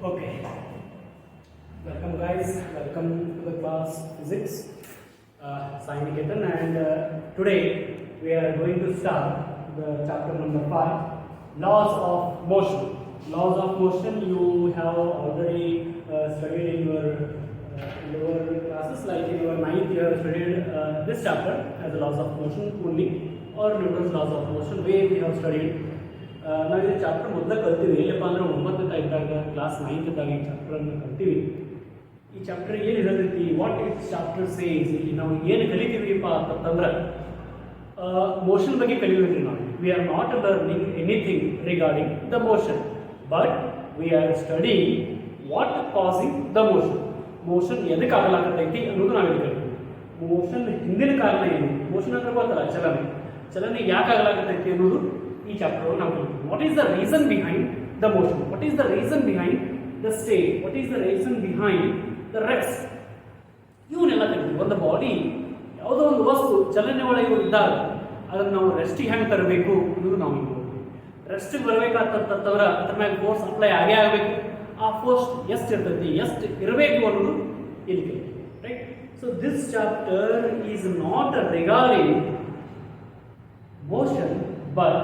Okay, welcome guys, welcome to the class physics, Sai Niketan, and today we are going to start the chapter number 5, laws of motion. Laws of motion you have already studied in your lower classes, like in your 9th you have studied this chapter as the laws of motion only, or Newton's laws of motion where we have studied. ನಾವು ಈ chapter ಮೊದಲು ಕಲ್ತೀವಿ ಏನಪ್ಪ ಅಂದ್ರೆ 9ನೇ ಇದ್ದಾಗ class 9th ಇದ್ದಾಗ ಈ ಚಾಪ್ಟರನ್ನು ಕಲ್ತೀವಿ. ಈ chapter ಏನು ಇರೋದೈತಿ, ವಾಟ್ ಇಟ್ ಚಾಪ್ಟರ್ ಸೇಸ್, ಇಲ್ಲಿ ನಾವು ಏನು ಕಲಿತೀವಿಪ್ಪ ಅಂತಂದ್ರೆ ಮೋಷನ್ ಬಗ್ಗೆ ಕಲಿಯೋದ್ರಿ. ನಾವು we are not learning anything regarding the motion, but we are study what causing the motion. Motion ಎದಕ್ಕೆ ಆಗಲಾಗತೈತಿ ಅನ್ನೋದು ನಾವು ಇಲ್ಲಿ ಕಲಿತೀವಿ. ಮೋಷನ್ ಹಿಂದಿನ ಕಾರಣ ಏನು, ಮೋಷನ್ ಅಂದ್ರೆ ಗೊತ್ತಲ್ಲ ಚಲನೆ ಯಾಕೆ ಆಗಲಾಗತೈತಿ ಅನ್ನೋದು ಈ ಚಾಪ್ಟರ್ ನಾವು ಕಲಿತೀವಿ. What is the reason behind the motion, what is the reason behind the state, what is the reason behind the rest, ಇವನ್ನೆಲ್ಲ ಕಲಿತೀವಿ. ಒಂದು ಬಾಡಿ ಯಾವುದೋ ಒಂದು ವಸ್ತು ಚಲನೆ ಒಳಗೆ ಇದ್ದಾಗ ಅದನ್ನು ನಾವು ರೆಸ್ಟಿಗೆ ಹೆಂಗೆ ತರಬೇಕು ಅನ್ನೋದು ನಾವು ಈಗ ನೋಡ್ತೀವಿ. ರೆಸ್ಟಿಗೆ ಬರಬೇಕಾಗ್ತಂತಂದ್ರೆ ಅದ್ರ ಮೇಲೆ ಫೋರ್ಸ್ ಅಪ್ಲೈ ಆಗೇ ಆಗಬೇಕು. ಆ ಫೋರ್ಸ್ ಎಷ್ಟು ಇರ್ತೈತಿ, ಎಷ್ಟು ಇರಬೇಕು ಅನ್ನೋದು ಇಲ್ಲಿ ಕಲಿತೀವಿ, right. So this chapter is not regarding motion, but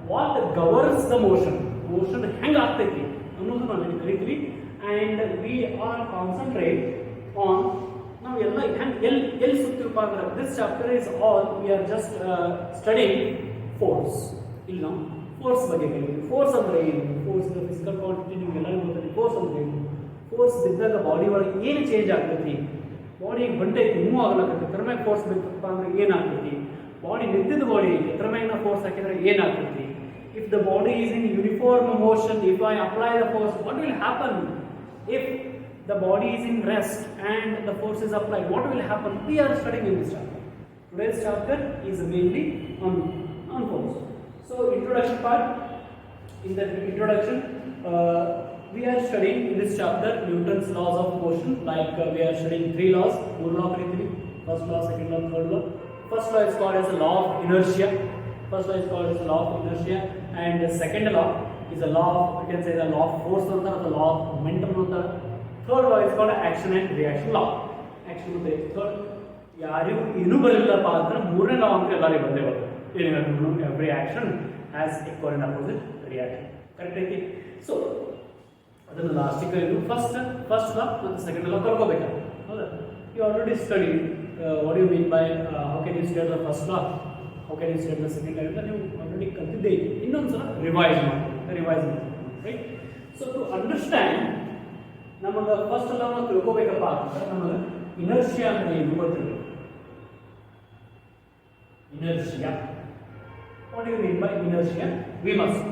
what governs the motion, motion ಹೆಂಗೆ ಆಗ್ತೈತಿ ಅನ್ನೋದು ನಾವು ಇಲ್ಲಿ ಕಲಿತೀವಿ. And we are concentrate on ನಾವು ಎಲ್ಲ ಹೆಂಗೆ ಎಲ್ಲಿ ಸುತ್ತೀವಪ್ಪ ಅಂದ್ರೆ this chapter is all we are just studying force. ಇಲ್ಲಿ ನಾವು ಫೋರ್ಸ್ ಬಗ್ಗೆ ಕಲಿತೀವಿ. ಫೋರ್ಸ್ ಅಂದ್ರೆ ಏನು, ಫೋರ್ಸ್ ಫಿಸಿಕಲ್ ಕ್ವಾಂಟಿಟಿ ನಿಮ್ಗೆಲ್ಲರಿಗೂ ಗೊತ್ತಿದೆ. ಫೋರ್ಸ್ ಅಂದ್ರೆ ಏನು, ಫೋರ್ಸ್ ಬಿದ್ದಾಗ ಬಾಡಿ ಒಳಗೆ ಏನು ಚೇಂಜ್ ಆಗ್ತೈತಿ, ಬಾಡಿ ಬಂಟೈತಿ ಮೂವ್ ಆಗ್ಲಾಕೈತಿ ಅದ್ರ ಮ್ಯಾಗ ಫೋರ್ಸ್ ಬಿತ್ತಪ್ಪ ಅಂದ್ರೆ ಏನಾಗ್ತೈತಿ, ಬಾಡಿ ನಿಂತಿದ್ದ ಬಾಡಿ ಅದ್ರ ಮ್ಯಾಗ ನಾವು ಫೋರ್ಸ್ ಹಾಕಿದ್ರೆ ಏನಾಗ್ತೈತಿ. If the body is in uniform motion, if I apply the force, what will happen? If the body is in rest and the force is applied, what will happen? We are studying in this chapter. Today's chapter is mainly on force. So introduction part. In the introduction, we are studying in this chapter Newton's laws of motion. Like we are studying 3 laws. First law, second law, third law. First law is called as the law of inertia. First law is called as the law of inertia, and the second law is the law of, you can say the law of force or the law of momentum. Third law is called action and reaction law. Action and reaction. Third, ಯಾರಿಗೂ ಇನ್ನೂ ಬರಲಿಲ್ಲಪ್ಪ ಅಂದ್ರೆ ಮೂರನೇ law ಅಂತ ಎಲ್ಲರಿಗೂ ಬಂದೇ ಬರ್ತದೆ. ಏನು, every action has equal and opposite reaction. Correct ಐತಿ. ಸೊ ಅದನ್ನು ಲಾಸ್ಟಿಗೆ ಕಲಿತು ಫಸ್ಟ್ ಲಾ ಮತ್ತು ಸೆಕೆಂಡ್ ಲಾ ಕಲ್ಕೋಬೇಕು. ಹೌದಾ, you already study what you mean by how can you study the first law, how can you state the second law ಅಂತ ನೀವು already ಕಲಿತಿದ್ದೆ. ಇನ್ನೊಂದು ಸಲ ರಿವೈಸ್ ಮಾಡಿ, ರೈಟ್. ಸೊ ಟು ಅಂಡರ್ಸ್ಟ್ಯಾಂಡ್ ನಮಗೆ first law ನಾವು ತಿಳ್ಕೋಬೇಕಪ್ಪ ಅಂತಂದ್ರೆ ನಮಗೆ ಇನರ್ಷಿಯಾ ಅಂದ್ರೆ ಏನು ಗೊತ್ತಿರಬೇಕು. Inertia, what you mean by inertia, we must.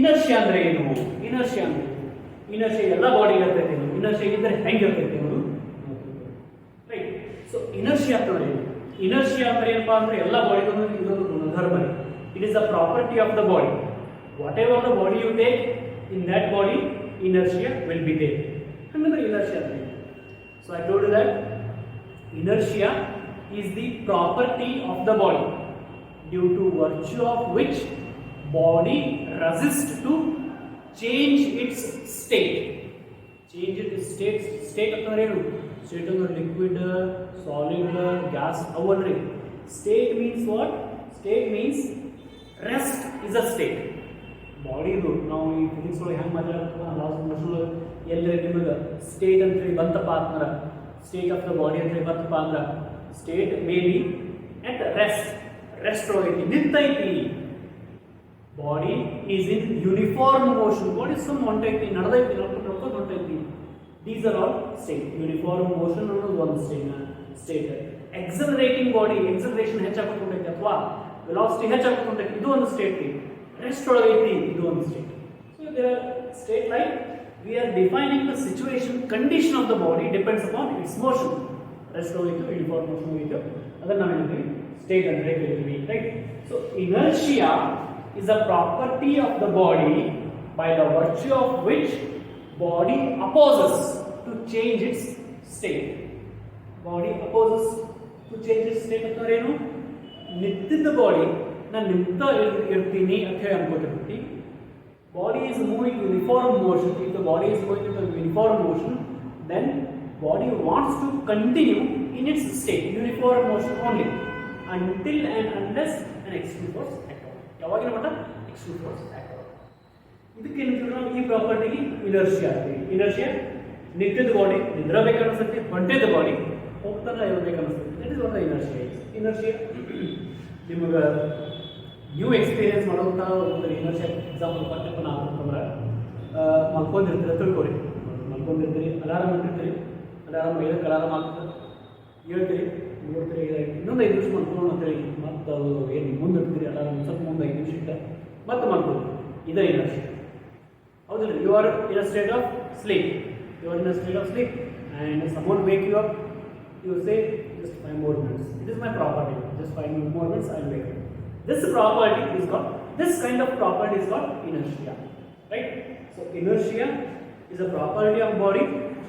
Inertia ಅಂದ್ರೆ ಏನು, ಇನರ್ಷಿಯಾ ಅಂದ್ರೆ ಇನರ್ಷಿಯಾ ಎಲ್ಲ ಬಾಡಿಗೆ ಇರ್ತೈತಿ, ಇನರ್ಷಿಯಾ ಇದ್ರೆ ಹೆಂಗಿರ್ತೈತಿ ಅನ್ನೋದು, ರೈಟ್. ಸೊ ಇನರ್ಷಿಯಾ ಅಂದ್ರೆ ಏನು, ಇನರ್ಷಿಯಾ ಅಂದ್ರೆ ಏನಪ್ಪಾ ಅಂದ್ರೆ ಎಲ್ಲ ಬಾಡಿಗೂ ಇದೊಂದು ಗುಣಧರ್ಮ. It is the property of the body. Whatever the body you take, in that body inertia will be there. ಹಂಗಂದ್ರೆ ಇನರ್ಷಿಯಾ ಅಂದ್ರೆ, so I told you that inertia is the property of the body due to virtue of which body resist to change its state. Change its state ಅಂತಂದ್ರೆ ಏನು, state ಅಂದ್ರೆ liquid, solid, gas ಅವಲ್ರಿ. State means what, state means rest is a state. ಬಾಡಿದು ನಾವು ಈ physics ಒಳಗೆ ಹೆಂಗೆ ಮಾತಾಡ್ತೀವಿ, loss of motion ಎಲ್ಲೇ ನಿಮಗೆ ಸ್ಟೇಟ್ ಅಂತ ಹೇಳಿ ಬಂತಪ್ಪ ಅಂದ್ರೆ, ಸ್ಟೇಟ್ ಆಫ್ ದ ಬಾಡಿ ಅಂತ ಹೇಳಿ ಬಂತಪ್ಪ ಅಂದ್ರೆ, state may be at rest ಒಳಗೈತಿ, ನಿಂತೈತಿ. Body is in uniform motion, body ಸುಮ್ಮನೆ ಹೊಂಟೈತಿ, ನಡೆದೈತಿ, ನಡ್ಕೊಂಡು ಹೊಂಟೈತಿ. These are all state. Uniform motion ಅನ್ನೋದು ಒಂದು state. Accelerating body, acceleration ಹೆಚ್ಚಾಗ್ಕೊಂಡೈತಿ ಅಥವಾ velocity ಹೆಚ್ಚಾಗ್ಕೊಂಡೈತಿ, ಇದು ಒಂದು state. Rest ಒಳಗೈತಿ, ಇದು ಒಂದು state. So there are state like we are defining the situation, condition of the body depends upon its motion. Rest ಹೋಗಿತ್ತು, uniform motion ಹೋಗಿತ್ತು, ಅದನ್ನ ನಾವು ಹೇಳ್ತೀವಿ state ಅಂದ್ರೆ ಹೇಳ್ತೀವಿ, right. So inertia is a property of the body by the virtue of which body opposes to change its state. Body opposes to change its state ಅಂದ್ರೆ ಏನು, ನಿಂತಿದ್ದ ಬಾಡಿ ನಾನು ನಿಂತ ಇರ್ತೀನಿ ಅಂತ ಹೇಳಿ ಅನ್ಕೋತಿರ್ತೀವಿ. body is moving uniform motion, if the body is going into uniform motion, then body wants to continue in its state, uniform motion only, until and unless an external force act out. ಯಾವಾಗಿನ ಮಟ್ಟ external force act out. ಇದಕ್ಕೆ ನಾವು ಈ ಪ್ರಾಪರ್ಟಿಗೆ inertia ಅಂತೀವಿ. Inertia ನಿಂತಿದ್ದ body ನಿಂದ್ರಬೇಕು ಅನಿಸುತ್ತೆ, ಹೊಂಟಿದ್ದ body ಹೋಗ್ತಾನೆ ಇರಬೇಕು ಅನಿಸುತ್ತೆ. That is what the inertia is. Inertia ನಿಮಗೆ ನೀವು ಎಕ್ಸ್ಪೀರಿಯನ್ಸ್ ಮಾಡೋಂಥ ಒಂದು ಇನರ್ಷಿಯಾ ಎಕ್ಸಾಂಪಲ್ ಕೊಟ್ಟಪ್ಪ ನಾವು ಅಂತಂದ್ರೆ ಮಲ್ಕೊಂಡಿರ್ತೀರ ತಿಳ್ಕೊರಿ, ಮಲ್ಕೊಂಡಿರ್ತೀರಿ, ಅಲಾರಾಮ್ ಇಟ್ಟಿರ್ತೀರಿ, ಅಲಾರಾಮ್ 5ಕ್ಕೆ ಅಲಾರಾಮ್ ಆಗ್ತದೆ, ಹೇಳ್ತೀರಿ, ನೋಡ್ತೀರಿ, ಇನ್ನೊಂದು 5 ನಿಮಿಷ ಮಲ್ಕೊಳ್ಳೋಣ ಅಂತೇಳಿ ಮತ್ತು ಅದು ಏನು ಮುಂದೆ ಇಡ್ತೀರಿ ಅಲಾರಾಮ್ ಸ್ವಲ್ಪ ಮುಂದೆ 5 ನಿಮಿಷ ಇಟ್ಟ ಮತ್ತೆ ಮಲ್ಕೊಳ್ಳಿ. ಇದೇ ಇನರ್ಷಿಯಾ. ಹೌದಿಲ್ಲ? You are in a state of sleep, you are in a state of sleep and someone wake you up, you say just 5 more minutes, it is my property, just 5 more minutes I will wake up. This property is called, this kind of property is called inertia, right? So inertia is a property of body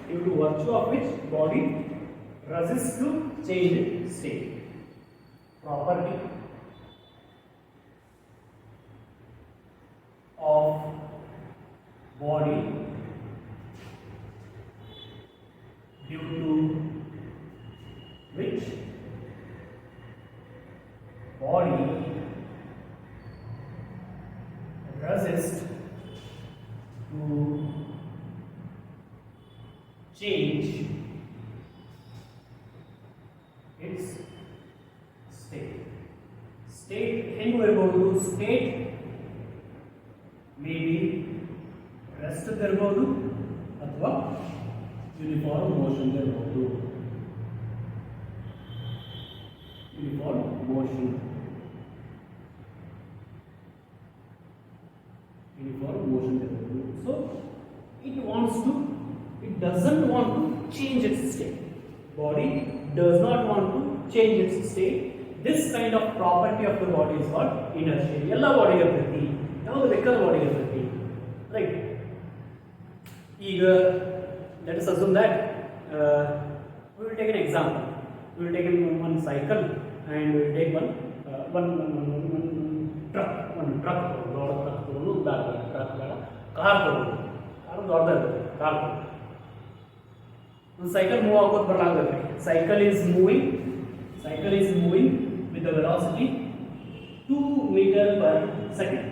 due to virtue of which body resists to change its state. Property of body due to which body resists to change its state. State ಹೆಂಗೆ ಇರಬಹುದು? State may be rest ಇರಬಹುದು ಅಥವಾ uniform motion ಇರಬಹುದು. Uniform motion, uniform motion irbahadu. So it wants to, it doesn't want to change its state. Body does not want to change its state. This kind of property of the body is called inertia. Ella body iರ್ತೈತಿ, ಯಾವುದು ಬೇಕಾದ body ಇರ್ತೈತಿ, right? ಈಗ let us assume that we will take an example. We will take one cycle and we will take one truck, ದೊಡ್ಡ truck ತಗೊಂಡು truck ಬೇಡ, car ತಗೊಂಡು, car ದೊಡ್ಡದಾಗುತ್ತೆ, car ಒಂದು ಸೈಕಲ್ ಮೂವ್ ಆಗೋದು ಬರಲಾಗುತ್ತೆ. Cycle is moving with the velocity 2 meter per second.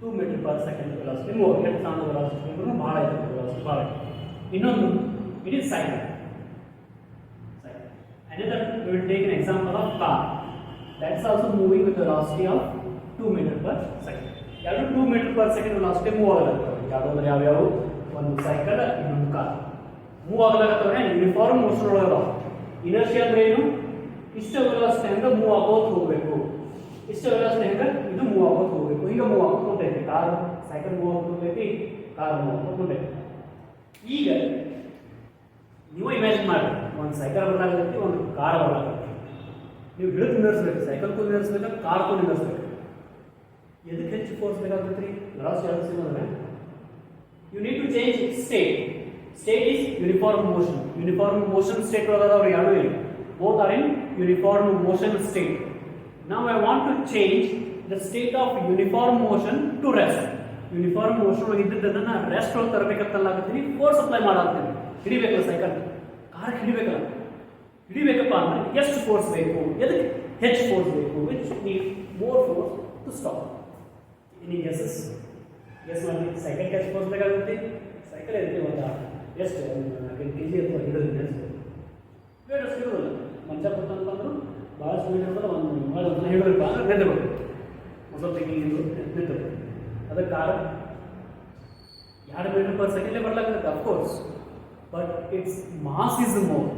2 meter per second velocity move ಆಗುತ್ತೆ. ಸಣ್ಣ ವೆಲಾಸಿಟಿ ಅಂದ್ರೂ ಭಾಳ ಇದೆ, ವೆಲಾಸಿಟಿ ಭಾಳ ಇದೆ. ಇನ್ನೊಂದು it is cycle. Another, we will take an example of car. That is also moving with the velocity of 2 meter per second. ಎರಡು 2 meter per second velocity move ಆಗಲಾಗ್ತವೆ. ಯಾವುದಂದ್ರೆ ಯಾವ್ಯಾವ? ಒಂದು ಸೈಕಲ್, ಇನ್ನೊಂದು ಕಾರ್ ಮೂವ್ ಆಗಲಾಗ್ತವೆ. ಯೂನಿಫಾರ್ಮ್ ಮೋಷನ್ ಒಳಗದಾವ. Inertia ಅಂದ್ರೆ ಏನು? ಇಷ್ಟ ವೆಲಾಸಿಟಿ ಹಂಗೆ ಮೂವ್ ಆಗೋದು ಹೋಗಬೇಕು, ಇಷ್ಟ ವೆಲಾಸಿಟಿ ಹಂಗೆ ಇದು ಮೂವ್ ಆಗೋದು ಹೋಗಬೇಕು. ಈಗ ಮೂವ್ ಆಗೋದು ಹೊಂಟೈತಿ, ಕಾರ್ ಸೈಕಲ್ ಮೂವ್ ಆಗೋದು ಹೊಂಟೈತಿ, ಕಾರ್ ಮೂವ್ ಆಗೋದು ಹೊಂಟೈತಿ. ಈಗ ನೀವು ಇಮ್ಯಾಜಿನ್ ಮಾಡಿ, ಒಂದು ಸೈಕಲ್ ಬರಲಾಗತ್ತೆ, ಒಂದು ಕಾರ್ ಬರಲಾಗತ್ತೆ. ನೀವು ಗಿಡಕ್ಕೆ ನಿಂದಿರ್ಸ್ಬೇಕು, ಸೈಕಲ್ಗೂ ನಿಂದಿರ್ಸ್ಬೇಕು, ಕಾರ್ಗೂ ನಿಂದಿರ್ಸ್ಬೇಕು. ಎದಕ್ಕೆ ಹೆಚ್ಚು ಫೋರ್ಸ್ ಬೇಕಾಗ್ತೈತೆ ರೀ? ವೆಲಾಸಿಟಿ ಜಾಸ್ತಿ ಅಂದ್ರೆ you need to change state. State is uniform motion. Uniform motion state ಒಳಗದವ್ರು ಯಾರು ಇಲ್ಲ, both are in uniform motion state. ನಾವು I want to change the state of uniform motion to rest. Uniform motion ಒಳಗೆ ಇದ್ದಿದ್ದನ್ನು rest ಒಳಗೆ ತರಬೇಕಂತಲ್ಲಾಗತ್ತೀನಿ, force apply ಮಾಡಾಕ್ತೀನಿ. ಹಿಡಿಬೇಕಲ್ಲ ಸೈಕಲ್, ಕಾರ್ ಹಿಡಿಬೇಕಲ್ಲ, ಹಿಡಿಬೇಕಪ್ಪ ಅಂದ್ರೆ ಎಷ್ಟು ಫೋರ್ಸ್ ಬೇಕು? ಎದಕ್ಕೆ ಹೆಚ್ಚು ಫೋರ್ಸ್ ಬೇಕು? Which need more force to stop. Any guesses? Guess ಮಾಡಿ. ಸೈಕಲ್ ಎಷ್ಟು ಫೋರ್ಸ್ ಬೇಕಾಗುತ್ತೆ? ಸೈಕಲ್ ಇರುತ್ತೆ ಒಂದು ಎಷ್ಟು 4 kg ಅಥವಾ ಹಿಡಿದ್ರೆ ಎಷ್ಟು ವೇಟ್ ಅಷ್ಟು ಇರೋದಿಲ್ಲ. ಮಂಚ ಕೊಟ್ಟಂತಂದ್ರು ಭಾಳ ಸ್ಪೀಡ್ ಇರೋದಿಲ್ಲ, ಒಂದು ಹಿಡಿದ್ರಪ್ಪ ಅಂದ್ರೆ ನಿಂದಿರ್ಬೇಕು, ಒಂದು ಸ್ವಲ್ಪ ನಿಂತಿರ್ಬೇಕು. ಅದಕ್ಕೆ ಕಾರ್ 2 meter per second ಬರ್ಲಾಗುತ್ತೆ of course, but it's mass is more.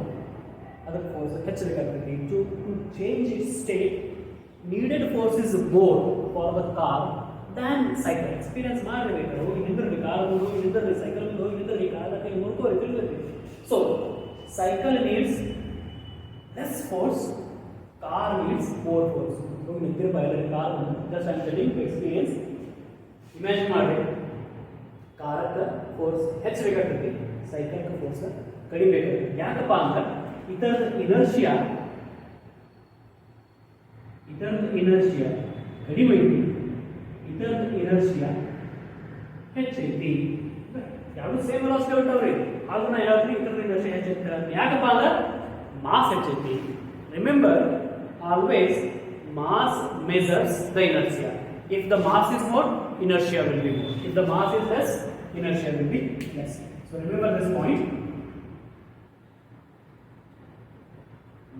ಅದಕ್ಕೆ ಫೋರ್ಸ್ ಹೆಚ್ಚು ಬೇಕಾಗ್ತೈತಿ. To change its state needed force is more for the car than cycle. Experience ಮಾಡಬೇಕು, ಹೋಗಿ ನಿಂದಿರ್ರಿ, ಕಾರ್ ಹೋಗಿ ನಿಂದಿರ್ರಿ, ಸೈಕಲ್ ಹೋಗಿ ನಿಂದಿರ್ರಿ, ಕಾರ್ ಕೈ ಮುರ್ಕೋರಿ, ತಿಳ್ಬೇಕು. So cycle needs less force, car needs more force. ಹೋಗಿ ನಿಂತಿರ್ಬ ಇಲ್ಲ car, just I am telling to experience. Imagine ಮಾಡಿ, ಕಾರಕ್ಕೆ ಫೋರ್ಸ್ ಹೆಚ್ಚು ಬೇಕಾಗ್ತೈತಿ, ಸೈಕಲ್ಗೆ ಫೋರ್ಸ್ ಕಡಿಮೆ ಬೇಕಾಗ್ತೈತಿ. ಯಾಕಪ್ಪ ಅಂದ್ರೆ ಇದರದ ಇನರ್ಷಿಯಾ ಕಡಿಮೆ ಐತಿ, ಇದರದ ಇನರ್ಷಿಯಾ ಹೆಚ್ಚೈತಿ. ಎರಡು ಸೇಮ್ ವೆಲಾಸಿಟಿ ಹೊರಟವ್ರಿ, ಆದ್ರೂ ನಾ ಹೇಳ್ತೀನಿ ಇದ್ರಲ್ಲಿ ಇನರ್ಷಿಯಾ ಹೆಚ್ಚೈತಿ. ಯಾಕಪ್ಪ ಅಂದ್ರೆ ಮಾಸ್ ಹೆಚ್ಚೈತಿ. Remember, always mass measures the inertia. If the mass is more, inertia will be more. If the mass is less, inertia will be less. So remember this point.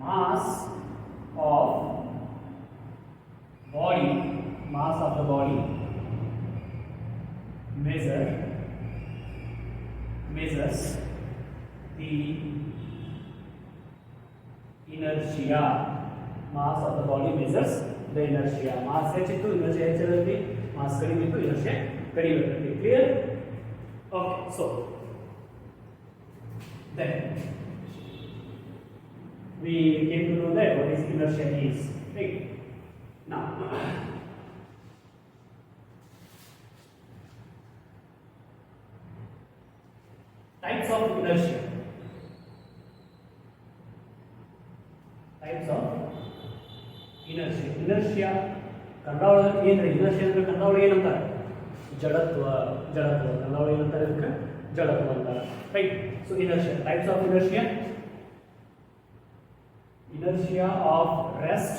Mass of body, mass of the body measures the inertia. Mass of the body measures the inertia. Mass ಹೆಚ್ಚಿತ್ತು, inertia ಹೆಚ್ಚಿರುತ್ತೆ. Mass ಕಡಿಮೆ ಇತ್ತು, inertia ಕಡಿಮೆ ಇರುತ್ತೆ. Clear? Okay. So then we came to know that what is inertia is. Right? Now types of inertia. Types of inertia Kannada ಒಳಗೆ ಏನ್ರಿ inertia ಅಂದ್ರೆ ಕನ್ನಡ ಒಳಗೆ ಏನಂತಾರೆ? ಜಡತ್ವ. ಕನ್ನಡ ಒಳಗೆ ಏನಂತಾರೆ? ಅದಕ್ಕೆ ಜಡತ್ವ ಅಂತಾರೆ. Right. So inertia, types of inertia. Inertia of rest,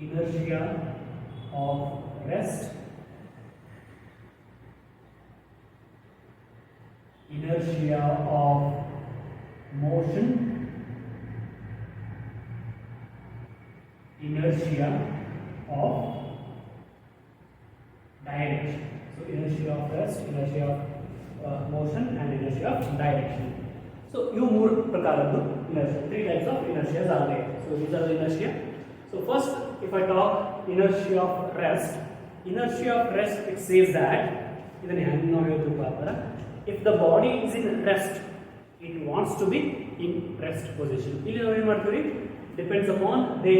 inertia of rest, inertia of motion, inertia of direction. So inertia of rest, inertia of motion and inertia of direction. So you ಮೂರು ಪ್ರಕಾರದ್ದು inertia. Three types of inertias are there. So these are the inertia. So first, if I talk inertia of rest, it says that ಇದನ್ನ ಹೆಂಗೆ ನಾವು ಹೇಳ್ತೀವಿ ಅಂದ್ರೆ, if the body is in rest, it wants to be in rest position. ಇಲ್ಲಿ ನಾವು ಏನು ಮಾಡ್ತೀವಿ? Depends upon the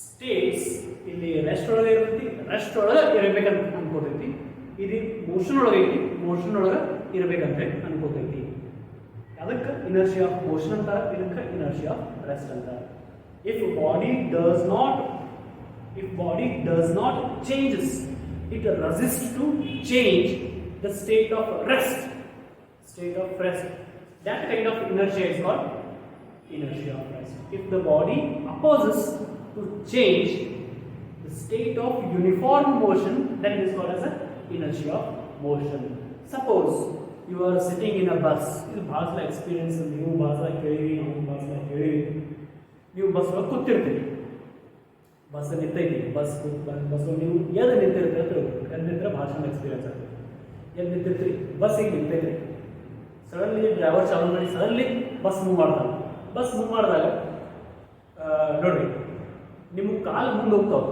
states. ಇಲ್ಲಿ ರೆಸ್ಟ್ ಒಳಗೆ ಇರ್ತೈತಿ, ರೆಸ್ಟ್ ಒಳಗೆ ಇರಬೇಕಂತ ಅನ್ಕೋತೈತಿ. ಇದು ಮೋಷನ್ ಒಳಗೆ ಐತಿ, ಮೋಷನ್ ಒಳಗೆ ಇರಬೇಕಂತ ಅನ್ಕೋತೈತಿ. ಅದಕ್ಕೆ inertia of motion ಅಂತಾರೆ, ಇದಕ್ಕೆ inertia of rest ಅಂತಾರೆ. If body does not changes, it resists to change the state of rest. That kind of inertia is called inertia of rest. If the body opposes to change the state of uniform motion, then it is called as a inertia of motion. Suppose you are sitting in a bus. ಇದು ಭಾಳ ಸಲ experience, ನೀವು ಭಾಳ ಸಲ ಕೇಳಿರಿ, ನಾವು ಭಾಳ ಸಲ ಕೇಳಿರಿ. ನೀವು ಬಸ್ ಒಳಗೆ ಕೂತಿರ್ತೀರಿ, ಬಸ್ ನಿಂತೈತಿ, ಬಸ್ ನೀವು ಎಲ್ಲಿ ನಿಂತಿರ್ತೀರ ಎಲ್ಲಿ ನಿಂತಿರ ಭಾಳ ಚಂದ ಎಕ್ಸ್ಪೀರಿಯನ್ಸ್ ಆಗ್ತದೆ. ಎಲ್ಲಿ ನಿಂತಿರ್ತೀರಿ, ಬಸ್ ಈಗ ನಿಂತೈತಿ, ಸಡನ್ಲಿ ಡ್ರೈವರ್ ಚಾಲೂ ಮಾಡಿ ಸಡನ್ಲಿ ಬಸ್ ಮೂವ್ ಮಾಡ್ತಾನೆ. ಬಸ್ ಮೂವ್ ಮಾಡಿದಾಗ ನೋಡ್ರಿ, ನಿಮ್ಮ ಕಾಲು ಮುಂದೆ ಹೋಗ್ತಾವೆ.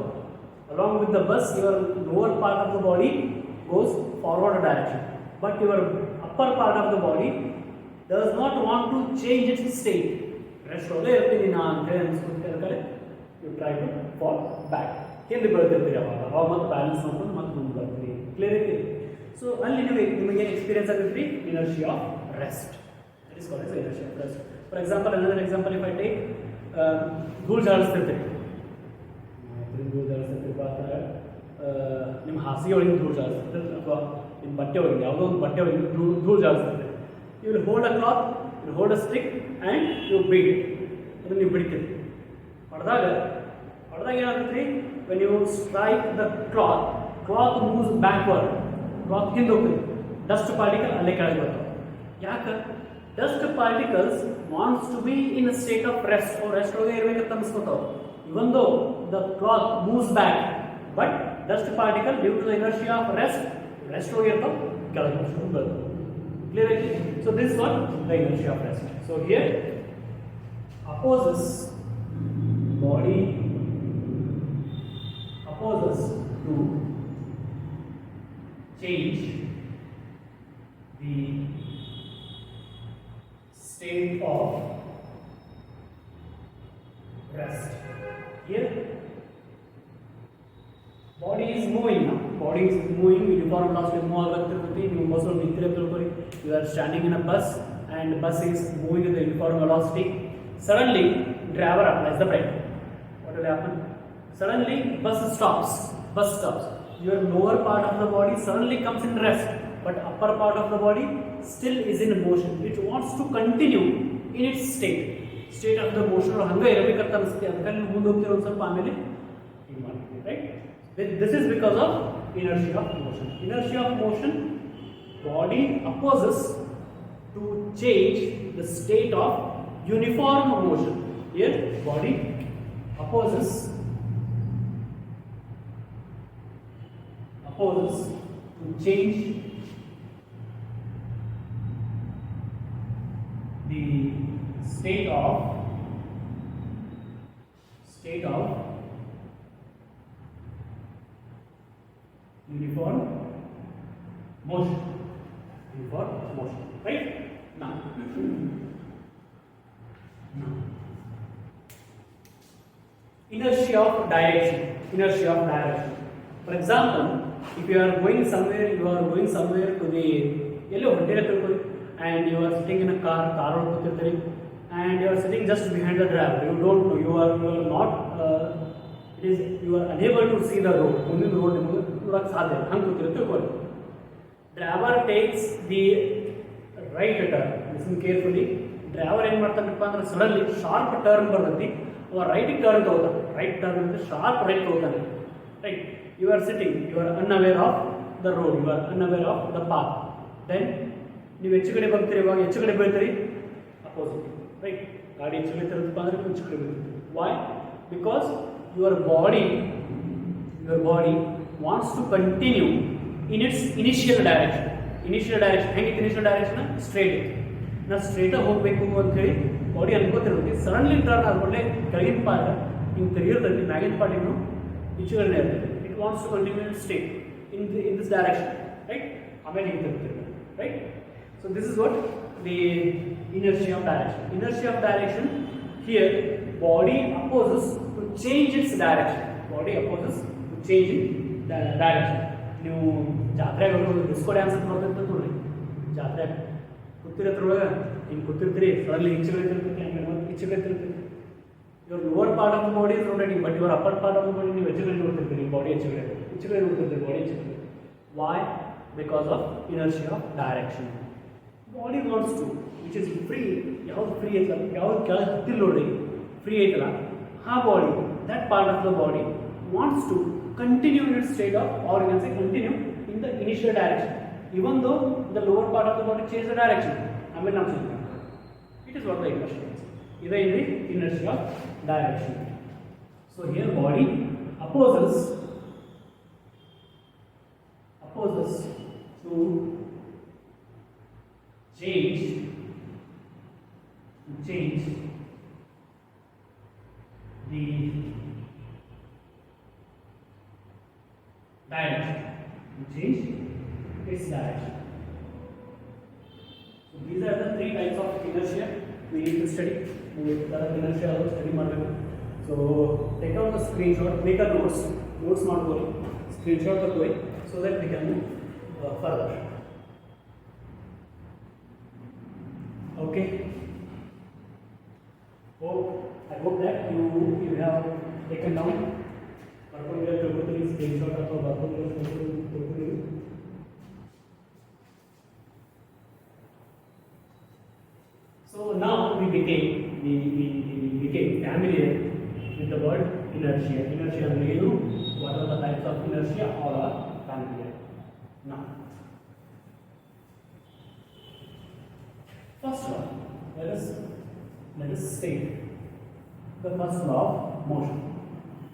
along with the bus, your lower part of the body goes forward direction, but your upper part of the body does not want to change its state. Rest ಒಳಗೆ ಇರ್ತೀನಿ ನಾ ಅಂತ ಹೇಳಿ ಅನ್ಸ್ಕೊಳ್ತಾರೆ. You try to fall back, ಹಿಂದೆ ಬೆಳೆದಿರ್ತೀರಿ. ಅವಾಗ ಮತ್ತೆ ಬ್ಯಾಲೆನ್ಸ್ ಮಾಡ್ಕೊಂಡು ಮತ್ತೆ ಮುಂದೆ ಬರ್ತೀರಿ. ಕ್ಲಿಯರ್ ಐತಿ? ಸೊ ಅಲ್ಲಿ ನಿಮಗೆ experience ಆಗಿರ್ತೀರಿ inertia of rest. That is called as inertia of rest. For example, another example, if I take ಧೂಳು ಜಾಡಿಸ್ತಿರ್ತೀರಿ, ನಿಮ್ಮ ಹಾಸಿಗೆ ಒಳಗೆ ಧೂಳು ಜಾಡಿಸ್ತಿರ್ತೀರಿ, ಅಥವಾ ನಿಮ್ಮ ಬಟ್ಟೆ ಒಳಗೆ ಯಾವುದೋ ಒಂದು ಬಟ್ಟೆ ಒಳಗೆ ಧೂಳು ಜಾಡಿಸ್ತಿರ್ತೀರಿ. You will hold a cloth, you hold a stick and you beat it. ಅದನ್ನು ನೀವು ಬಿಡ್ತೀರಿ. ಹೊಡೆದಾಗ ಏನಾಗ್ತೈತಿ? When you strike the cloth moves backward. Cloth ಹಿಂದೆ ಹೋಗ್ತದೆ, ಡಸ್ಟ್ ಪಾರ್ಟಿಕಲ್ ಅಲ್ಲೇ ಕೆಳಗೆ ಬರ್ತವೆ. ಯಾಕೆ? Dust particles wants to be in a state of rest. ಅವ್ರು ರೆಸ್ಟ್ ಒಳಗೆ ಇರಬೇಕಂತ ಅನ್ಸ್ಕೊತಾವೆ. Even though the cloth moves back, but dust particle due to the inertia of rest ಒಳಗೆ ಇರ್ತಾವೆ, ಕೆಳಗೆ ಬರ್ತವೆ. Clear ಐತಿ? So this is what the inertia of rest. So here opposes to change the state of rest. Here body is moving now. Body is moving, uniform velocity move agatirutte. ನೀವು bus ಒಳಗೆ ನಿಂತಿರೋ ತಿಳ್ಕೊಳ್ಳಿ. You are standing in a bus and bus is moving with the uniform velocity. Suddenly driver applies the brake. What will happen? Suddenly bus stops. bus stops, your lower part of the body suddenly comes in rest, but upper part of the body still is in motion. It wants to continue in its state of the motion. ಹಂಗೆ ಇರಬೇಕಂತ ಅನಿಸುತ್ತೆ, ಅದಕ್ಕೆ ನೀವು ಮುಂದೆ ಹೋಗ್ತಿರೋ ಒಂದು ಸ್ವಲ್ಪ ಆಮೇಲೆ ಇದು ಮಾಡ್ತೀವಿ, right. This is because of inertia of motion. Inertia of motion, body opposes to change the state of uniform motion. Here body opposes to change the state of uniform motion, right? Now inertia of direction. For example, if you are going somewhere to the yellow hotel and you are sitting in a car and you are sitting just behind the driver. You don't know, you are not you are unable to see the road. Only the road ನೋಡಕ್ಕೆ ಸಾಧ್ಯ ಹಂಗೆ ಕೂತಿರುತ್ತೆ ತಿಳ್ಕೊಳ್ಳಿ. Driver takes the right turn. Listen carefully. Driver ಏನು ಮಾಡ್ತಾನಪ್ಪ ಅಂದ್ರೆ suddenly sharp turn ಬರ್ತೈತಿ, ಅವ right turn ತಗೋತಾನೆ. Right turn ಅಂದರೆ ಶಾರ್ಪ್ ರೈಟ್ ತಗೋತಾನೆ, right. You are sitting, you are unaware of the road, you are unaware of the path. Then ನೀವು ಹೆಚ್ಚು ಕಡೆ ಬರ್ತೀರಿ, ಇವಾಗ ಹೆಚ್ಚು ಕಡೆ ಬೀಳ್ತೀರಿ ಅಪೋಸಿಟ್, ರೈಟ್. ಗಾಡಿ ಹೆಚ್ಚು ಕಡೆ ತಿರುತ್ತಪ್ಪ ಅಂದರೆ ಹೆಚ್ಚು ಕಡೆ ಬೀಳ್ತೀರಿ. Why? Because your body wants to continue in its initial direction. ಹೆಂಗಿತ್ತು initial direction? ಸ್ಟ್ರೇಟ್ ಇತ್ತು. ನಾವು ಸ್ಟ್ರೇಟಾಗಿ ಹೋಗಬೇಕು ಅಂತ ಹೇಳಿ ಬಾಡಿ ಅನ್ಕೋತಿರುತ್ತೆ. ಸಡನ್ಲಿ ಟರ್ನ್ ಆದ್ಮೇಲೆ ಕೆಳಗಿನ ಪಾರ್ಟ್ ಹಿಂಗೆ ತಿರುಗಿರ್ತೈತಿ, ಮ್ಯಾಗಿನ ಪಾರ್ಟ್ ಇನ್ನು ಈಚೆಗಡೆ ಇರ್ತೈತಿ. It wants to continue in state in this direction, right? ಆಮೇಲೆ ಹಿಂಗೆ ತಿರುಗ್ತಿರುತ್ತೆ, right? So this is what the inertia of direction. Here body opposes to change its direction. ನೀವು ಜಾತ್ರೆಗೆ ಹೋಗೋದು ಡಿಸ್ಕೋ ಡ್ಯಾನ್ಸ್ ಅಂತ ಬರ್ತೈತೆ ನೋಡ್ರಿ, ಜಾತ್ರೆ ಕೂತಿರತ್ರೊಳಗೆ ಹಿಂಗೆ ಕೂತಿರ್ತೀರಿ, ಸಡನ್ಲಿ ಈಚೆಗಡೆ ತಿರುಗ್ತೈತಿ, ಆಮೇಲೆ ಮತ್ತೆ ಈಚೆಗಡೆ ತಿರುಗ್ತೈತಿ. Your lower part of the body is rotating, but your upper part of the body ನೀವು ಹೆಚ್ಚುಗಡೆ ನೋಡ್ತಿರ್ತೀರಿ, ಬಾಡಿ ಈಚೆಗಡೆ ನೋಡ್ತಿರ್ತೀರಿ, ಬಾಡಿ ಈಚೆಗಡೆ. Why? Because of inertia of direction. Body wants to, which is free, ಯಾವ್ದು ಫ್ರೀ ಐತಲ್ಲ, ಯಾವ್ದು ಕೆಳಗೆ ಹತ್ತಿಲ್ಲ ನೋಡ್ರಿ, ಫ್ರೀ ಐತಲ್ಲ, ಆ body, that part of the body wants to continue in its state of, or you can say continue in the initial direction, even though the lower part of the body changes the direction. ಆಮೇಲೆ ನಾವು ಸಿಗ್ತೀವಿ. It is what the inertia is. This is the inertia of direction. So here body opposes to change the direction, its direction. So these are the three types of inertia we need to study. Inertia study ಮಾಡಬೇಕು. So take out the screenshot, make a notes ಮಾಡ್ಕೊಳ್ಳಿ, screenshot ತಗೊಳ್ಳಿ, so that we can move further. Okay. I hope that you have taken down particular screenshot ಅಥವಾ ಬರ್ಕೊಳ್ಳಿ. So now we became familiar with the word inertia. Inertia ಅಂದ್ರೆ ಏನು? What are the types of inertia? All are familiar. Now, first law. Let us state the first law of motion.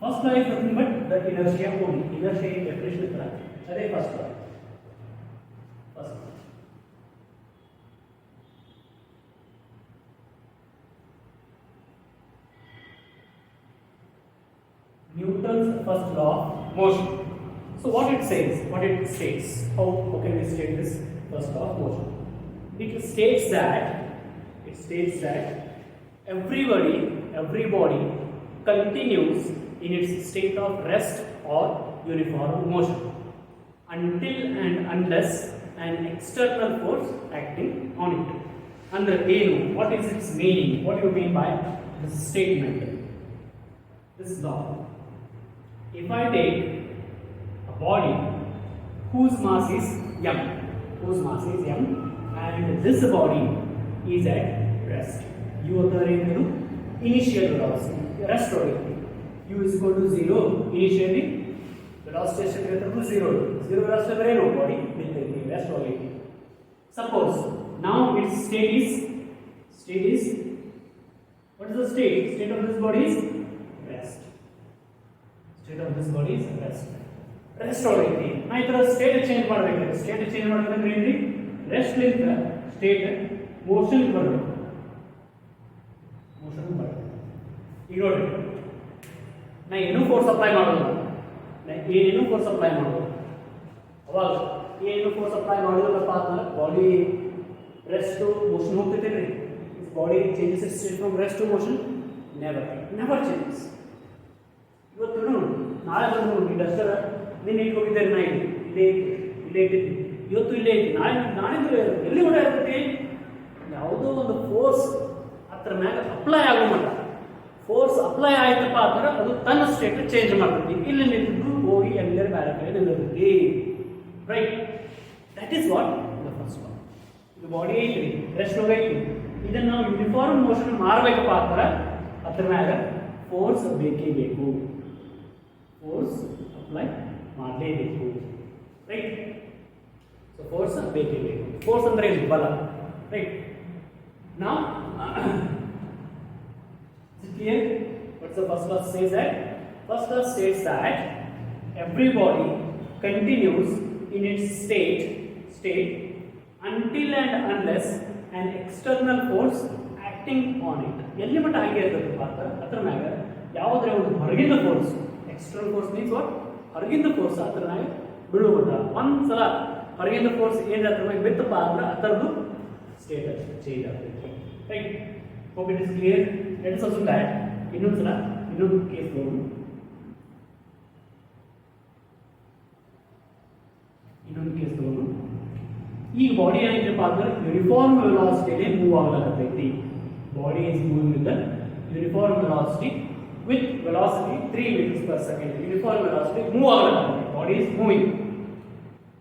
First law is nothing but the inertia only. Inertia in definition is that. That is first law. Newton's first law of motion. So what it states, how can we state this first law of motion? It states that every body continues in its state of rest or uniform motion until and unless an external force acting on it. Andre ಏನು? What is its meaning? What do you mean by this statement? This law. If I take body whose mass is m, and this body is at rest. U ಅಂದರೆ initial velocity, rest velocity. U is equal to 0 initially, velocity ಎಷ್ಟು 0 velocity ಅಂದರೆ ಏನು body ನಿಂತಿದೆ rest velocity. Suppose now its state is what is the state of this body is rest. Rest velocity. ನಾ ಈ ತರ state change ಮಾಡಬೇಕಂದ್ರೆ ಏನ್ರಿ rest ಲಿಂದ ಸ್ಟೇಟ್ ಮೋಷನ್ ಬರಬೇಕು. ಈಗ ನೋಡಿ ನಾ ಏನೂ ಫೋರ್ಸ್ ಅಪ್ಲೈ ಮಾಡೋದು, ಅವಾಗ ಏನು ಫೋರ್ಸ್ ಅಪ್ಲೈ ಮಾಡೋದಪ್ಪ ಅಂದ್ರೆ ಬಾಡಿ ರೆಸ್ಟ್ ಟು ಮೋಷನ್ ಹೋಗ್ತೈತೆ. Body changes it state from rest to motion? Never changes. ಇವತ್ತು ನಾಳೆ ಬಂದು ನೋಡಿ ಡಸ್ಟರ್ ನಿನ್ನೆ ಇಟ್ಟು ಹೋಗಿದ್ದಾರೆ, ನಾ ಇಲ್ಲೇ ಇಟ್ಟಿದ್ದೆ, ಇವತ್ತು ಇಲ್ಲೇ ಐತಿ, ನಾಳೆ ಎಲ್ಲಿ ಓಡಾಡ್ತೈತಿ? ಯಾವುದೋ ಒಂದು ಫೋರ್ಸ್ ಅದ್ರ ಮ್ಯಾಗ ಅಪ್ಲೈ ಆಗೋ ಮಟ್ಟ ಫೋರ್ಸ್ ಅಪ್ಲೈ ಆಯ್ತಪ್ಪ ಅಂದ್ರೆ ಅದು ತನ್ನ ಸ್ಟೇಟ್ ಚೇಂಜ್ ಮಾಡ್ತೈತಿ. ಇಲ್ಲಿ ನಿಂತು ಹೋಗಿ ಎಲ್ಲರೂ ಬೇರೆ ಕಡೆ ನಿಲ್ಲತೈತಿ. Right, that is what the first one. ಇದು ಬಾಡಿ ಐತಿ, ರೆಸ್ಟ್ ಹೋಗೈತಿ, ಇದನ್ನು ನಾವು ಯೂನಿಫಾರ್ಮ್ ಮೋಷನ್ ಮಾಡಬೇಕಪ್ಪ ಅಂದ್ರೆ ಅದ್ರ ಮ್ಯಾಗ ಫೋರ್ಸ್ ಬೇಕೇ ಬೇಕು, ಫೋರ್ಸ್ ಅಪ್ಲೈ ಮಾಡಲೇಬೇಕು. ರೈಟ್, ಸೊ ಫೋರ್ಸ್ ಬೇಕೇ ಬೇಕು. ಫೋರ್ಸ್ ಅಂದ್ರೆ ಏನು? ಬಲ. ರೈಟ್, ನಾವು clear? What's the first law says that? First law states that every body continues in its state until and unless an external force acting on it. ಎಲ್ಲಿ ಮಟ್ಟ ಹಾಗೆ ಇರ್ತದಪ್ಪ ಅದ್ರ ಮ್ಯಾಗ ಯಾವುದ್ರ ಒಂದು ಹೊರಗಿಂದ force, external force means what? ಹೊರಗಿಂದ force ಅದ್ರ ಮ್ಯಾಗ ಬೀಳೋ ಮಟ್ಟ ಒಂದ್ಸಲ ಹೊರಗಿಂದ ಫೋರ್ಸ್ ಏನು ಅದ್ರ ಮ್ಯಾಗ ಬಿತ್ತಪ್ಪ ಅಂದ್ರೆ ಅದರದ್ದು ಸ್ಟೇಟ್ ಚೇಂಜ್ ಆಗ್ತೈತಿ. Right, hope it is clear. Let us assume that ಇನ್ನೊಂದು ಕೇಸ್ ನೋಡು. ಈಗ ಬಾಡಿ ಏನಿದೆಪ್ಪ ಅಂದ್ರೆ ಯೂನಿಫಾರ್ಮ್ ವೆಲಾಸಿಟಿಯಲ್ಲಿ ಮೂವ್ ಆಗಲಾಗತೈತಿ. Body is moving with the uniform velocity with velocity 3 meters per second. Uniform velocity move ಆಗಲಾಗತೈತಿ, body is moving.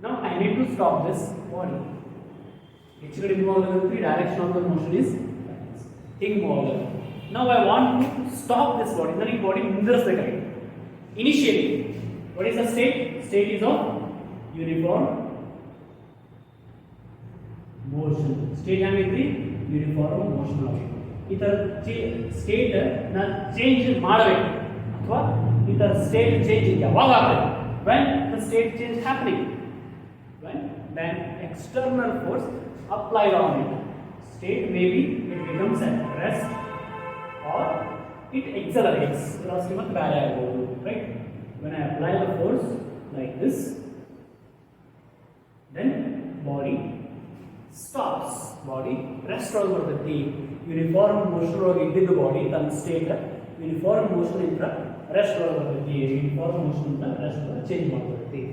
Now I need to stop this body. ಹೆಚ್ಚು ಕಡೆ ಮೂವ್ ಆಗಲಾಗತೈತಿ, direction of the motion is ಹಿಂಗ್ move ಆಗಲಾಗತೈತಿ. Now I want to stop this body. Then body ನಿಂದಿರಿಸಬೇಕಾಗಿದೆ. Initially, what is the state? State is of uniform motion. State ಏನಿದೆ? Uniform motion ಆಗಬೇಕು. ಈ ತರ state ನ ಚೇಂಜ್ ಮಾಡಬೇಕು ಅಥವಾ ಈ ತರ ಸ್ಟೇಟ್ ಚೇಂಜ್ ಯಾವಾಗ ಆಗುತ್ತೆ? When the state change happening? When then external force applied on it. State maybe it becomes at rest or it accelerates. Velocity must vary ಆಗಬಹುದು. Right? When I apply the force like this, then body stops. Body rest ಆಗುತ್ತದೆ. Uniform motion ಒಳಗೆ ಇದ್ದಿದ್ದು body ತನ್ನ state uniform motion ಇಂದ rest ಒಳಗೆ uniform motion ಇಂದ rest change ಮಾಡ್ಕೊಳ್ತೀವಿ.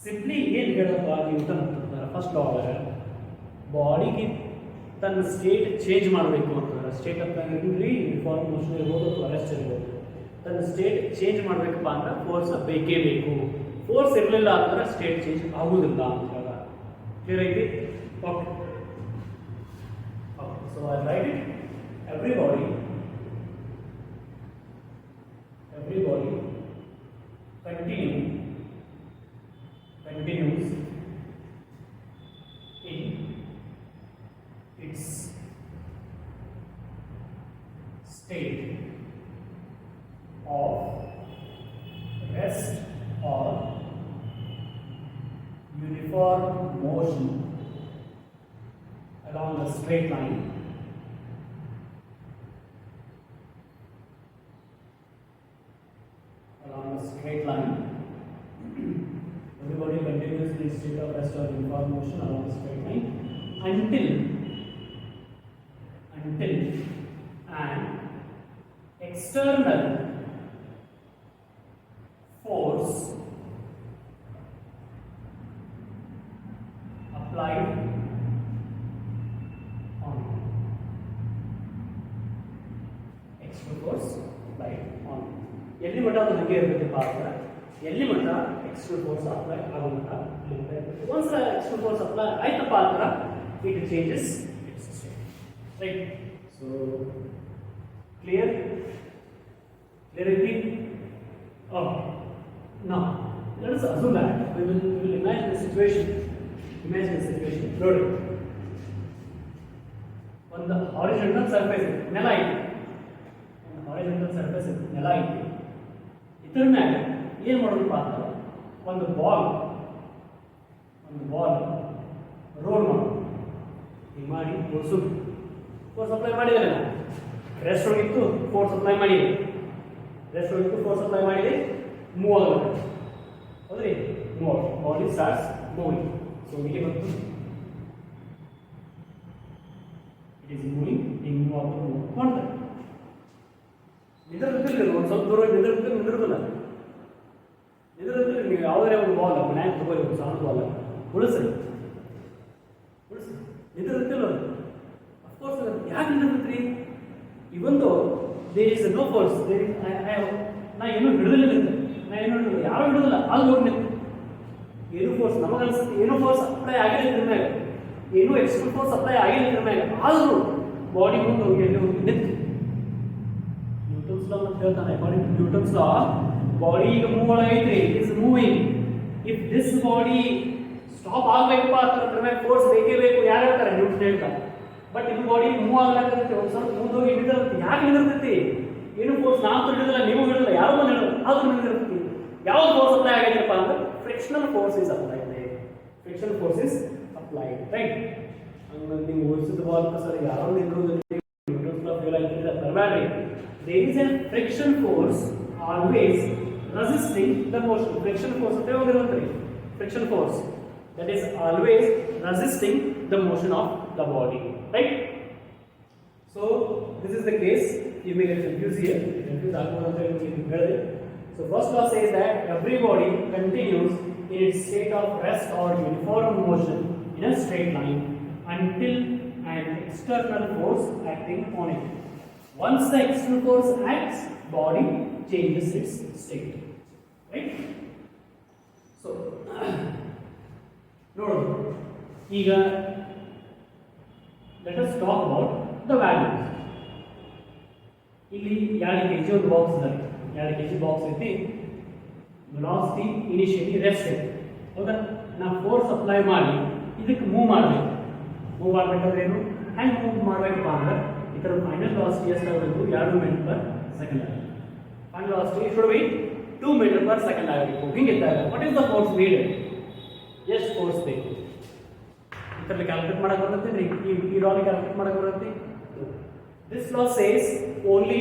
Simply ಏನು ಹೇಳಪ್ಪ ನ್ಯೂಟನ್ ಫಸ್ಟ್ ಲಾ ಒಳಗೆ ಬಾಡಿಗೆ ತನ್ನ ಸ್ಟೇಟ್ ಚೇಂಜ್ ಮಾಡಬೇಕು ಅಂತಂದ್ರೆ ಸ್ಟೇಟ್ ಅಂತ ಇರಲಿ ಯೂನಿಫಾರ್ಮ್ ಮೋಷನ್ ಇರ್ಬೋದು ಅಥವಾ ರೆಸ್ಟ್ ಇರ್ಬೋದು, ತನ್ನ ಸ್ಟೇಟ್ ಚೇಂಜ್ ಮಾಡಬೇಕಪ್ಪ ಅಂದ್ರೆ ಫೋರ್ಸ್ ಬೇಕೇ ಬೇಕು. ಫೋರ್ಸ್ ಇರಲಿಲ್ಲ ಅಂದ್ರೆ ಸ್ಟೇಟ್ ಚೇಂಜ್ ಆಗುವುದಿಲ್ಲ ಅಂತ ಹೇಳ. ಕ್ಲಿಯರ್ ಐತಿ? Okay, so I write it. Every body continues in its state of rest or uniform motion along a straight line Everybody continues in state of rest or uniform motion along a straight line until an external force applied on it. External force applied on it. ಎಲ್ಲಿ ಮಟ್ಟ ಅದು ಹಂಗೆ ಇರಬೇಕಪ್ಪ ಅಂದ್ರೆ ಎಲ್ಲಿ ಮಟ್ಟ external force apply ಆಗುವಂತ once external force apply ಆಯ್ತಪ್ಪ ಅಂದ್ರೆ it changes it's state right so clear everything oh now let us assume that we will imagine the situation notice on the horizontal surface nela ಇದೆ on horizontal surface nela ಇದೆ ಇದರ ಮೇಲೆ ಏನು ಮಾಡೋದಪ್ಪ ಅಂದ್ರೆ ಒಂದು ball roll ಮಾಡೋದು ಹೀಗೆ ಮಾಡಿ ಫೋರ್ಸ್ ಅಪ್ಲೈ ಮಾಡಿದರೆ ರೆಸ್ಟ್ ಹೋಗಿತ್ತು ಫೋರ್ಸ್ ಅಪ್ಲೈ ಮಾಡಿದೆ ಫೋರ್ಸ್ ಅಪ್ಲೈ ಮಾಡಿದೆ ಮೂವ್ ಆಗುತ್ತೆ ಹೌದ್ರಿ move body starts moving so ಇಲ್ಲಿ ಬಂತು ಇಟ್ ಈಸ್ ಮೂವಿಂಗ್ ಹಿಂಗೆ ಮೂವ್ ಆಗೋದು ಮಾಡ್ತಾರೆ ನಿಂದಿರ್ತಿಲ್ಲ ಒಂದು ಸ್ವಲ್ಪ ದೂರ ನಿಂದಿರೋದಿಲ್ಲ ನೀವು ಯಾವುದೇ ಒಂದು ಬಾಲ್ ಮನ್ಯಾಗ ತಗೋರಿ ಒಂದು ಸಣ್ಣ ಬಾಲ್ ಉಳಿಸ್ರಿ ನಿಂದಿರ್ತಿಲ್ಲ ಅಫ್ಕೋರ್ಸ್ ಯಾಕೆ ನಿಂದಿರ್ತೀರಿ ಇವೊಂದು ದೇರ್ ಇಸ್ ನೋ ಫೋರ್ಸ್ ನಾ ಏನೂ ಹಿಡಿದಿಲ್ಲ ಯಾರು ಹಿಡಿದಿಲ್ಲ ಅದು ನೋಡಿ ನಿಂತು ಏನೂ ಫೋರ್ಸ್ ನಮಗೆ ಅನಿಸುತ್ತೆ ಏನೂ ಫೋರ್ಸ್ ಅಪ್ಲೈ ಆಗಿಲ್ಲ ಇದ್ರ ಮೇಲೆ ಏನೂ ಎಕ್ಸ್ಟರ್ನಲ್ ಫೋರ್ಸ್ ಅಪ್ಲೈ ಆಗಿಲ್ಲ ಇದ್ರ ಮೇಲೆ ಆದರೂ ಬಾಡಿ ಮುಂದೆ ಹೋಗಿ ಎಲ್ಲಿ ಹೋಗಿ ನಿಂತು ನ್ಯೂಟನ್ಸ್ ಲಾ ಅಂತ ಹೇಳ್ತಾನೆ according to Newton's law body ಈಗ ಮೂವ್ ಆಗೈತ್ರಿ it is moving if this body stop ಆಗ್ಬೇಕಪ್ಪ ಅದ್ರ ಮೇಲೆ ಫೋರ್ಸ್ ಬೇಕೇ ಬೇಕು ಯಾರು ಹೇಳ್ತಾರೆ ನ್ಯೂಟನ್ ಹೇಳ್ತಾರೆ ಬಟ್ ಇದು ಬಾಡಿ ಮೂವ್ ಆಗ್ಲಾಕತ್ತೆ ಒಂದು ಸ್ವಲ್ಪ ಮುಂದೆ ಹೋಗಿ ಹಿಡಿದಿರುತ್ತೆ ಯಾಕೆ ಹಿಡಿದಿರ್ತೈತಿ ಏನು ಫೋರ್ಸ್ ನಾವು ಹಿಡಿದಿಲ್ಲ ನೀವು ಹಿಡಿದಿಲ್ಲ ಯಾರೋ ಒಂದು ಹಿಡಿದು ಅದು ಹಿಡಿದಿರ್ತೈತಿ ಯಾವ ಫೋರ್ಸ್ ಅಪ್ಲೈ ಆಗೈತಪ್ಪ ಅಂದ್ರೆ frictional force is applied right ಹಂಗಾಗಿ ನೀವು ಓಡಿಸಿದ ಬಾಲ್ ಸರ್ ಯಾರೋ ನಿಂತಿರೋದು ಫೇಲ್ ಆಗ್ತಿದ್ರೆ ಬರಬೇಡ್ರಿ there is an friction force always resisting the motion friction force ಅಂತ ಹೋಗಿರುತ್ತೆ friction force that is always resisting the motion of the body, right? So this is the case. You may get confused here. So first law says that every body continues in its state of rest or uniform motion in a straight line until an external force acting on it. Once the external force acts, body changes its state, right? So ನೋಡೋದು ಈಗ let us talk about the values ಇಲ್ಲಿ 2 kg ಒಂದು box ಇದೆ 2 kg box ಐತಿ velocity initially rest ಐತಿ ಹೌದಾ ನಾವು force apply ಮಾಡಿ ಇದಕ್ಕೆ ಮೂವ್ ಮಾಡಬೇಕಾದ್ರೆ ಏನು ಹ್ಯಾಂಗ್ ಮೂವ್ ಮಾಡಬೇಕಪ್ಪ ಅಂದ್ರೆ ಇದರ ಫೈನಲ್ ವೆಲಾಸಿಟಿ ಎಷ್ಟಾಗಬೇಕು 2 ಮೀಟರ್ ಪರ್ ಸೆಕೆಂಡ್ ಆಗಬೇಕು final velocity should be 2 meter per second ಆಗಬೇಕು ಹಿಂಗಿದ್ದಾಗ what is the force needed ಎಷ್ಟು ಫೋರ್ಸ್ ಬೇಕು ಇದರಲ್ಲಿ ಕ್ಯಾಲ್ಕುಲೇಟ್ ಮಾಡಕ್ಕೆ ಬರುತ್ತೆ ಈ ಲಾಲಿ ಕ್ಯಾಲ್ಕುಲೇಟ್ ಮಾಡಕ್ಕೆ ಬರುತ್ತೆ this law says only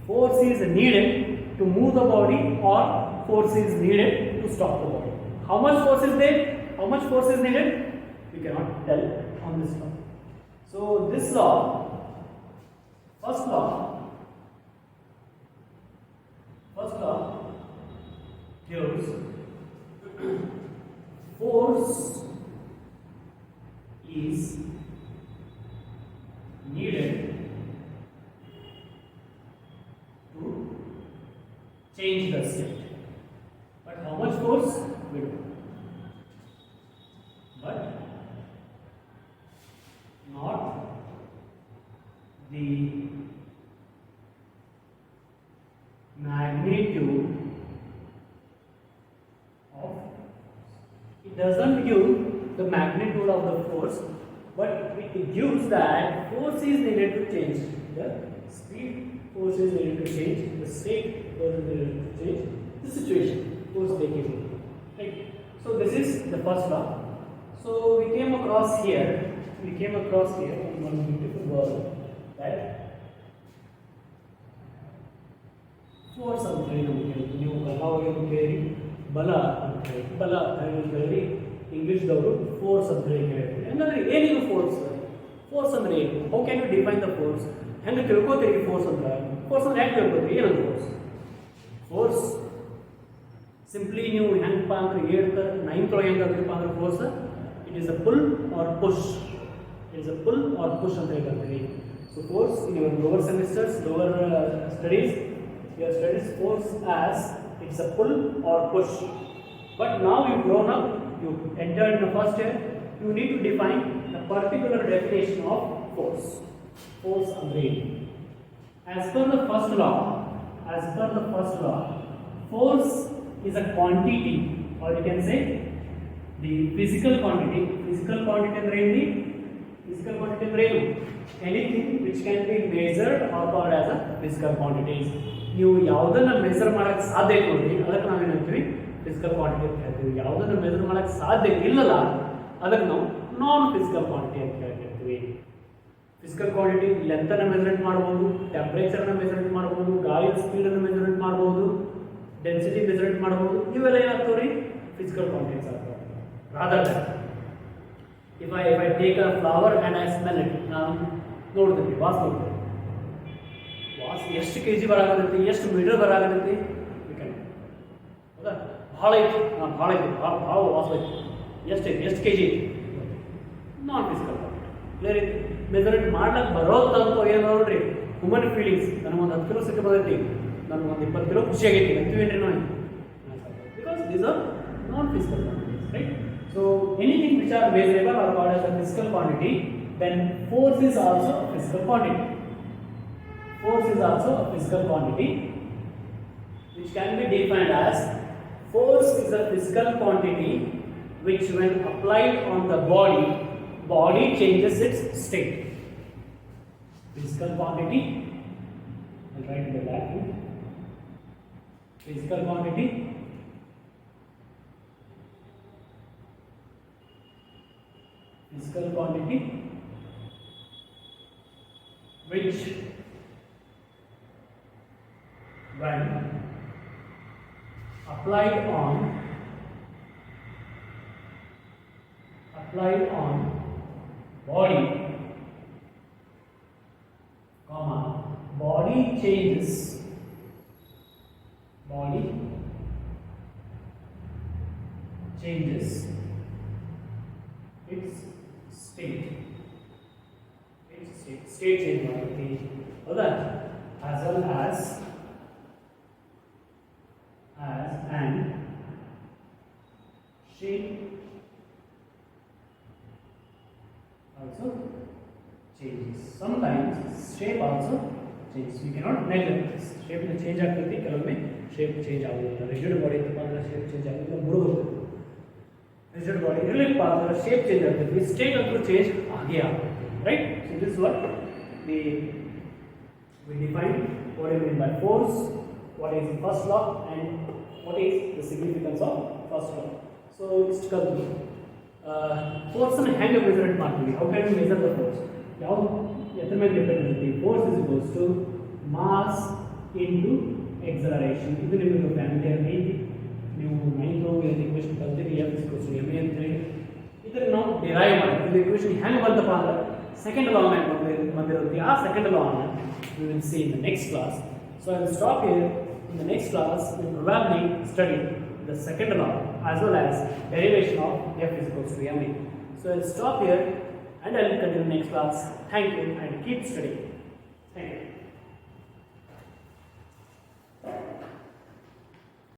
force is needed to move the body or force is needed to stop the body how much force is there how much force is needed we cannot tell on this law so this law first law gives force is needed to change the state. But how much force? We don't. But not the magnitude of it doesn't give the magnitude of the force, but it gives that force is needed to change the speed, force is needed to change the state, force is needed to change the situation, force taking, right? So this is the first law. So we came across here one beautiful word that force ಅಂತ ಹೇಳಿ ನೀವು ಕಲಾವಾಗಿ ಬಲ ಅಂತ ಹೇಳಿ ಇಂಗ್ಲಿಷ್ದವರು force ಅಂತ ಹೇಳಿ ಹೇಳ್ತೀವಿ ಹಂಗಂದ್ರೆ ಏನಿದು ಫೋರ್ಸ್ ಅಂದ್ರೆ ಏನು how can you define the force ಹೆಂಗೆ ತಿಳ್ಕೊತೀರಿ ಫೋರ್ಸ್ ಅಂದ್ರೆ ಯಾಕೆ ತಿಳ್ಕೊತೀರಿ ಏನಂತ ಫೋರ್ಸ್ ಸಿಂಪ್ಲಿ ನೀವು ಹೆಂಗಪ್ಪ ಅಂದ್ರೆ 9th ಒಳಗೆ ಹೆಂಗಾಗ್ತಪ್ಪ ಅಂದ್ರೆ force it is a pull or push ಅಂತ ಹೇಳ್ತೀವಿ so force in your lower semesters lower studies force as it's a pull or push. But now you grown up, you entered in the first year, you need to define the particular definition of force. Force ಅಂದ್ರೆ ಏನು? As per the first law, force is a quantity, or you can say the physical quantity. Physical quantity ಅಂದ್ರೆ ಏನು? Physical quantity ಅಂದ್ರೆ ಏನು? Anything which can be measured or called as a physical quantities. ನೀವು ಯಾವುದನ್ನ measure ಮಾಡಕ್ಕೆ ಸಾಧ್ಯ ಇಲ್ಲ ನೋಡಿ, ಅದಕ್ಕೆ ನಾವು ಏನಂತೀವಿ? ಫಿಸಿಕಲ್ ಕ್ವಾಂಟಿಟಿ ಅಂತ ಹೇಳ್ತೀವಿ. ಯಾವುದನ್ನು ಮೆಜರ್ ಮಾಡಕ್ಕೆ ಸಾಧ್ಯ ಇಲ್ಲಲ್ಲ ಅದಕ್ಕೆ ನಾವು ನಾನ್ ಫಿಸಿಕಲ್ ಕ್ವಾಂಟಿಟಿ ಅಂತ ಹೇಳ್ತೀವಿ. ಫಿಸಿಕಲ್ ಕ್ವಾಂಟಿಟಿ ಲೆಂತನ್ನು ಮೆಜರ್ಮೆಂಟ್ ಮಾಡ್ಬೋದು, ಟೆಂಪರೇಚರ್ನ ಮೆಜರ್ಮೆಂಟ್ ಮಾಡ್ಬೋದು, ಗಾಳಿಯ ಸ್ಪೀಡನ್ನು ಮೆಜರ್ಮೆಂಟ್ ಮಾಡ್ಬೋದು, ಡೆನ್ಸಿಟಿ ಮೆಜರ್ಮೆಂಟ್ ಮಾಡ್ಬೋದು. ಇವೆಲ್ಲ ಏನಾಗ್ತವೆ ರೀ? ಫಿಸಿಕಲ್ ಕ್ವಾಂಟಿಟೀಸ್ ಆಗ್ತವೆ. Rather if I take a flower and I smell it, ನಾನು ನೋಡ್ತೀನಿ, ವಾಸ್ ನೋಡ್ತೀನಿ, ವಾಸ್ ಎಷ್ಟು ಕೆ ಜಿ ಬರಾಗತ್ತೈತಿ, ಎಷ್ಟು ಮೀಟರ್ ಬರಾಗತ್ತೈತಿ, ಹೌದಾ? ಭಾಳ ಐತಿ, ಭಾಳ ಐತಿ, ಭಾಳ ವಾಸ ಐತಿ, ಎಷ್ಟು ಕೆ ಜಿ ಐತಿ? ನಾನ್ ಫಿಸಿಕಲ್ ಕ್ವಾಂಟಿಟಿ. ಕ್ಲಿಯರ್ ಐತಿ? ಮೆಜರ್ಮೆಂಟ್ ಮಾಡ್ಲಿಕ್ಕೆ ಬರೋದಂತೂ ಏನು ನೋಡ್ರಿ, ಹ್ಯೂಮನ್ ಫೀಲಿಂಗ್ಸ್. ನನಗೊಂದು 10 ಕಿಲೋ ಸಿಟ್ಟು ಬಂದೈತಿ, ನನಗೊಂದು 20 ಕಿಲೋ ಖುಷಿ ಆಗೈತಿ ಅಂತೀವೇನ್ರಿ ನಾವು? Because these are non physical quantities, right? So anything which are measurable or called as a physical quantity, then force is also a physical quantity. Force is also a physical quantity which can be defined as force is a physical quantity which when applied on the body changes its state. Physical quantity, I'll write in the black. Physical quantity which when applied on body, body changes its state change ಮಾಡುತ್ತೆ, ಹೌದಾ? as well as and shape also changes. Sometimes shape also changes. We cannot neglect this. Shape change ಆಗ್ತೈತಿ, ಕೆಲವೊಮ್ಮೆ shape change ಆಗೋದಿಲ್ಲ. rigid body ಇತ್ತಪ್ಪ ಅಂದ್ರೆ shape change ಆಗೋದಿಲ್ಲ, ಮುರುಗೋಗ್ತದೆ. rigid body ಇರಲಿಲ್ಲಪ್ಪ ಅಂದ್ರೆ shape change ಆಗ್ತೈತಿ, state ಅಂತೂ change ಆಗೇ ಆಗ್ತೈತಿ, right? So this is what we define what we mean by force, what is the first law, and what is the significance of first law. So ಇಷ್ಟು ಕಲ್ತು force ಅನ್ನು ಹೆಂಗೆ measurement ಮಾಡ್ತೀವಿ? How can we measure the force? ಯಾವ ಎದ್ರ ಮೇಲೆ depend ಇರುತ್ತೆ? Force is equals to mass into acceleration. ಇದು ನಿಮಗೆ ಫ್ಯಾಮಿಲಿಯರ್ ಐತಿ, ನೀವು 9th ಇಕ್ವೇಷನ್ ಕಲ್ತೀರಿ, F = ma ಅಂತ ಹೇಳಿ. ಇದನ್ನು ನಾವು ಡಿರೈವ್ ಮಾಡ್ತೀವಿ. ಇದು ಇಕ್ವೇಷನ್ ಹೆಂಗೆ ಬಂತಪ್ಪ ಅಂದ್ರೆ ಸೆಕೆಂಡ್ ಲಾ ಮೇಲೆ ಬಂದಿರುತ್ತೆ. ಆ ಸೆಕೆಂಡ್ ಲಾ ಅನ್ನು we will see in the next class. So I will stop here. In the next class we will probably study the second law as well as derivation of F = ma. So I will stop here and I will continue next class. Thank you and keep studying. Thank you.